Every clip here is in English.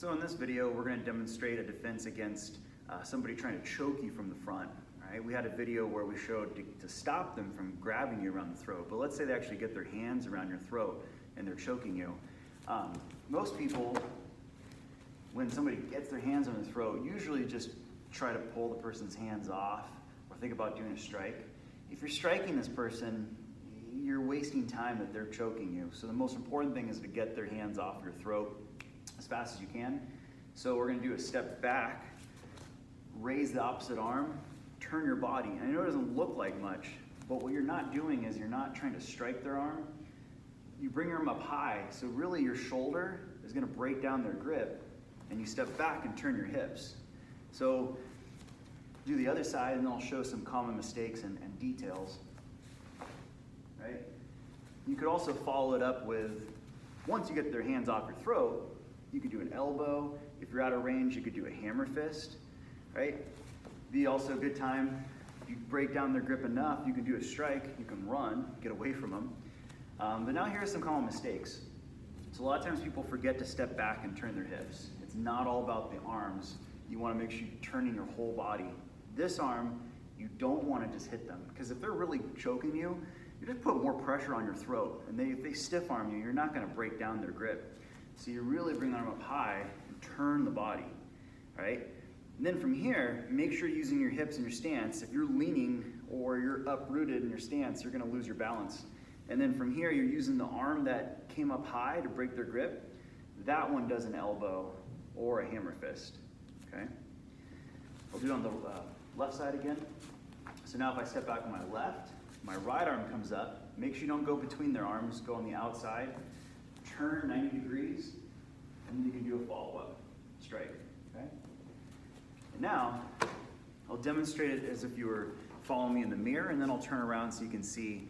So in this video, we're going to demonstrate a defense against somebody trying to choke you from the front. Right? We had a video where we showed to stop them from grabbing you around the throat, but let's say they actually get their hands around your throat and they're choking you. Most people, when somebody gets their hands on their throat, usually just try to pull the person's hands off or think about doing a strike. If you're striking this person, you're wasting time that they're choking you. So the most important thing is to get their hands off your throat as fast as you can. So we're going to do a step back, raise the opposite arm, turn your body. And I know it doesn't look like much, but what you're not doing is you're not trying to strike their arm. You bring your arm up high, so really your shoulder is going to break down their grip, and you step back and turn your hips. So do the other side, and then I'll show some common mistakes and details. Right? You could also follow it up with, once you get their hands off your throat, you could do an elbow. If you're out of range, you could do a hammer fist. Right? Be also a good time, if you break down their grip enough, you can do a strike, you can run, get away from them. But now here are some common mistakes. So a lot of times people forget to step back and turn their hips. It's not all about the arms. You want to make sure you're turning your whole body. This arm, you don't want to just hit them, because if they're really choking you, you just put more pressure on your throat. And if they stiff arm you, you're not going to break down their grip. So you really bring the arm up high and turn the body, right? And then from here, make sure you're using your hips in your stance. If you're leaning or you're uprooted in your stance, you're going to lose your balance. And then from here, you're using the arm that came up high to break their grip. That one does an elbow or a hammer fist, okay? I'll do it on the left side again. So now if I step back on my left, my right arm comes up. Make sure you don't go between their arms, go on the outside. Turn 90 degrees, and then you can do a follow-up strike, okay? And now, I'll demonstrate it as if you were following me in the mirror, and then I'll turn around so you can see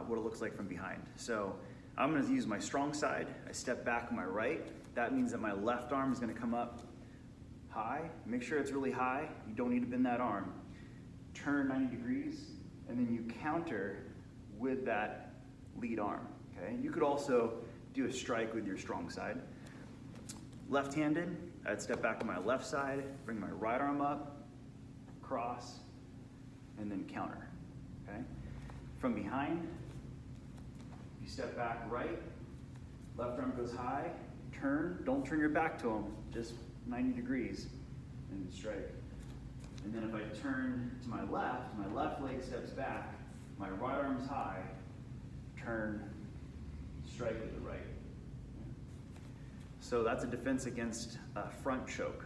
what it looks like from behind. So I'm going to use my strong side. I step back on my right. That means that my left arm is going to come up high. Make sure it's really high. You don't need to bend that arm. Turn 90 degrees, and then you counter with that lead arm. Okay? You could also do a strike with your strong side. Left-handed, I'd step back on my left side, bring my right arm up, cross, and then counter. Okay? From behind, you step back right, left arm goes high, turn, don't turn your back to them, just 90 degrees, and strike. And then if I turn to my left leg steps back, my right arm's high, turn, strike with the right. So that's a defense against front choke.